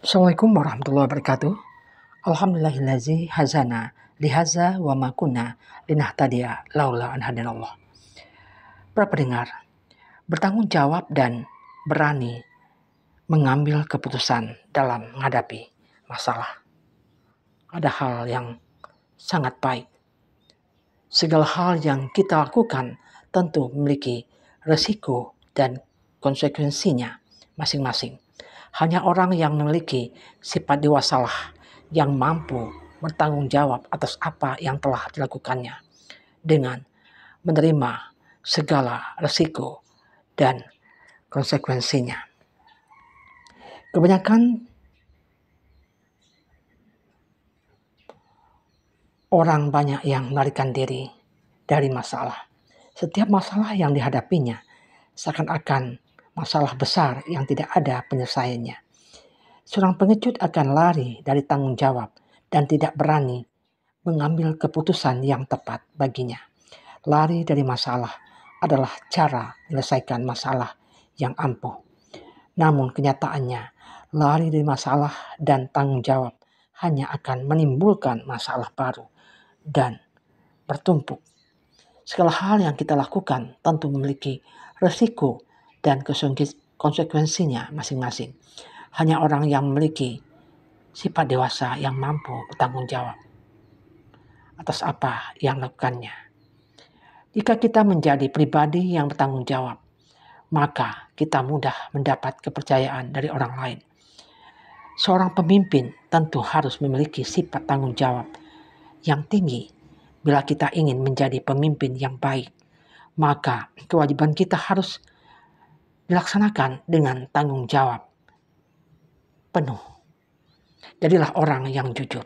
Assalamualaikum warahmatullahi wabarakatuh. Alhamdulillahillazi hazana lihaza wa ma kunna linahtadiya laula an hadanallah. Para pendengar, bertanggung jawab dan berani mengambil keputusan dalam menghadapi masalah ada hal yang sangat baik. Segala hal yang kita lakukan tentu memiliki resiko dan konsekuensinya masing-masing. Hanya orang yang memiliki sifat dewasalah yang mampu bertanggung jawab atas apa yang telah dilakukannya dengan menerima segala resiko dan konsekuensinya. Kebanyakan orang banyak yang melarikan diri dari masalah. Setiap masalah yang dihadapinya seakan-akan masalah besar yang tidak ada penyelesaiannya. Seorang pengecut akan lari dari tanggung jawab dan tidak berani mengambil keputusan yang tepat baginya. Lari dari masalah adalah cara menyelesaikan masalah yang ampuh. Namun kenyataannya, lari dari masalah dan tanggung jawab hanya akan menimbulkan masalah baru dan bertumpuk. Segala hal yang kita lakukan tentu memiliki resiko dan konsekuensinya masing-masing. Hanya orang yang memiliki sifat dewasa yang mampu bertanggung jawab atas apa yang dilakukannya. Jika kita menjadi pribadi yang bertanggung jawab, maka kita mudah mendapat kepercayaan dari orang lain. Seorang pemimpin tentu harus memiliki sifat tanggung jawab yang tinggi. Bila kita ingin menjadi pemimpin yang baik, maka kewajiban kita harus dilaksanakan dengan tanggung jawab penuh. Jadilah orang yang jujur.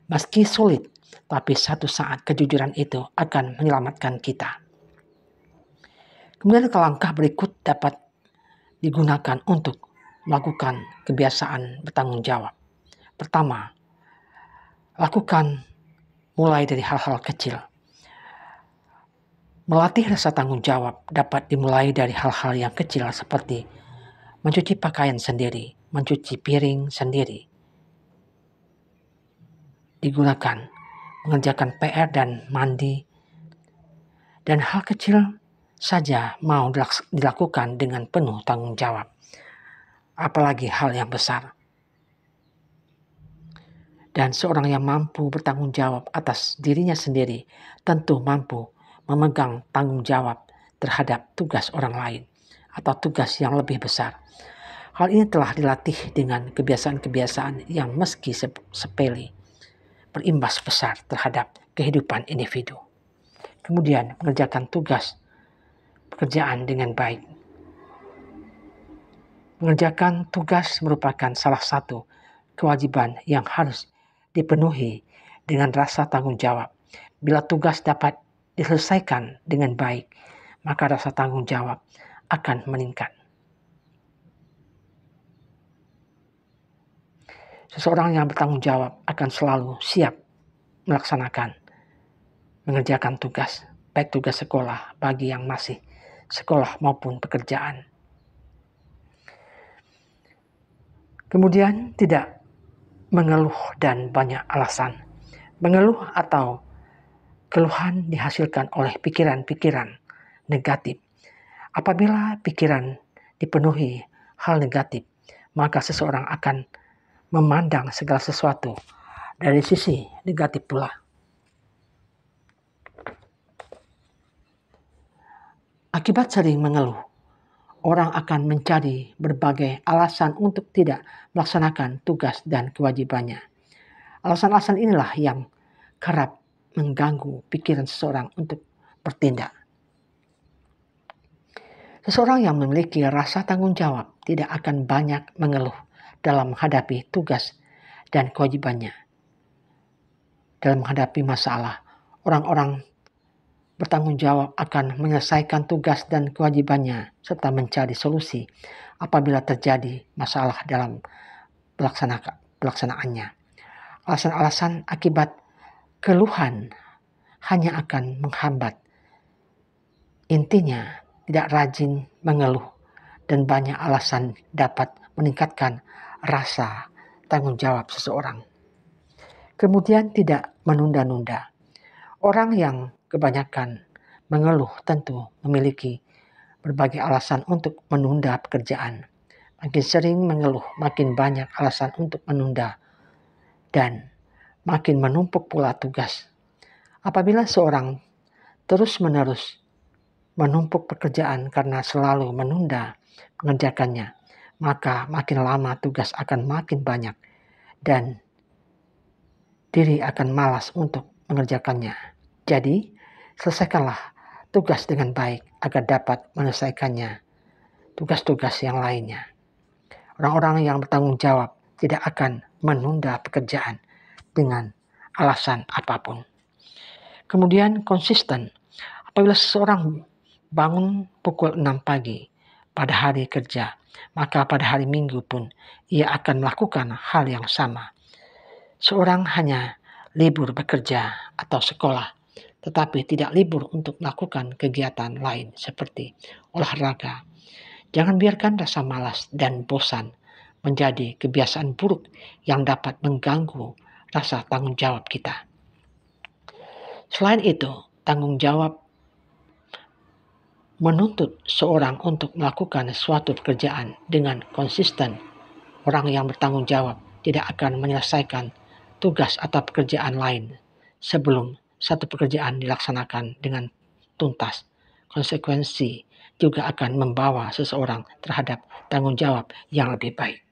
Meski sulit, tapi satu saat kejujuran itu akan menyelamatkan kita. Kemudian langkah berikut dapat digunakan untuk melakukan kebiasaan bertanggung jawab. Pertama, lakukan mulai dari hal-hal kecil. Melatih rasa tanggung jawab dapat dimulai dari hal-hal yang kecil seperti mencuci pakaian sendiri, mencuci piring sendiri. Digunakan mengerjakan PR dan mandi. Dan hal kecil saja mau dilakukan dengan penuh tanggung jawab. Apalagi hal yang besar. Dan seorang yang mampu bertanggung jawab atas dirinya sendiri tentu mampu memegang tanggung jawab terhadap tugas orang lain atau tugas yang lebih besar. Hal ini telah dilatih dengan kebiasaan-kebiasaan yang meski sepele berimbas besar terhadap kehidupan individu. Kemudian mengerjakan tugas pekerjaan dengan baik. Mengerjakan tugas merupakan salah satu kewajiban yang harus dipenuhi dengan rasa tanggung jawab. Bila tugas dapat diselesaikan dengan baik, maka rasa tanggung jawab akan meningkat. Seseorang yang bertanggung jawab akan selalu siap mengerjakan tugas, baik tugas sekolah bagi yang masih sekolah maupun pekerjaan. Kemudian tidak mengeluh dan banyak alasan. Mengeluh atau keluhan dihasilkan oleh pikiran-pikiran negatif. Apabila pikiran dipenuhi hal negatif, maka seseorang akan memandang segala sesuatu dari sisi negatif pula. Akibat sering mengeluh, orang akan mencari berbagai alasan untuk tidak melaksanakan tugas dan kewajibannya. Alasan-alasan inilah yang kerap mengganggu pikiran seseorang untuk bertindak. Seseorang yang memiliki rasa tanggung jawab tidak akan banyak mengeluh dalam menghadapi tugas dan kewajibannya. Dalam menghadapi masalah, orang-orang bertanggung jawab akan menyelesaikan tugas dan kewajibannya serta mencari solusi apabila terjadi masalah dalam pelaksanaannya. Alasan-alasan akibat keluhan hanya akan menghambat. Intinya, tidak rajin mengeluh dan banyak alasan dapat meningkatkan rasa tanggung jawab seseorang. Kemudian tidak menunda-nunda. Orang yang kebanyakan mengeluh tentu memiliki berbagai alasan untuk menunda pekerjaan. Makin sering mengeluh, makin banyak alasan untuk menunda dan makin menumpuk pula tugas. Apabila seorang terus-menerus menumpuk pekerjaan karena selalu menunda mengerjakannya, maka makin lama tugas akan makin banyak dan diri akan malas untuk mengerjakannya. Jadi, selesaikanlah tugas dengan baik agar dapat menyelesaikannya tugas-tugas yang lainnya. Orang-orang yang bertanggung jawab tidak akan menunda pekerjaan dengan alasan apapun. Kemudian konsisten. Apabila seseorang bangun pukul 6 pagi pada hari kerja, maka pada hari Minggu pun ia akan melakukan hal yang sama. Seorang hanya libur bekerja atau sekolah, tetapi tidak libur untuk melakukan kegiatan lain seperti olahraga. Jangan biarkan rasa malas dan bosan menjadi kebiasaan buruk yang dapat mengganggu rasa tanggung jawab kita. Selain itu, tanggung jawab menuntut seorang untuk melakukan suatu pekerjaan dengan konsisten. Orang yang bertanggung jawab tidak akan menyelesaikan tugas atau pekerjaan lain sebelum satu pekerjaan dilaksanakan dengan tuntas. Konsekuensi juga akan membawa seseorang terhadap tanggung jawab yang lebih baik.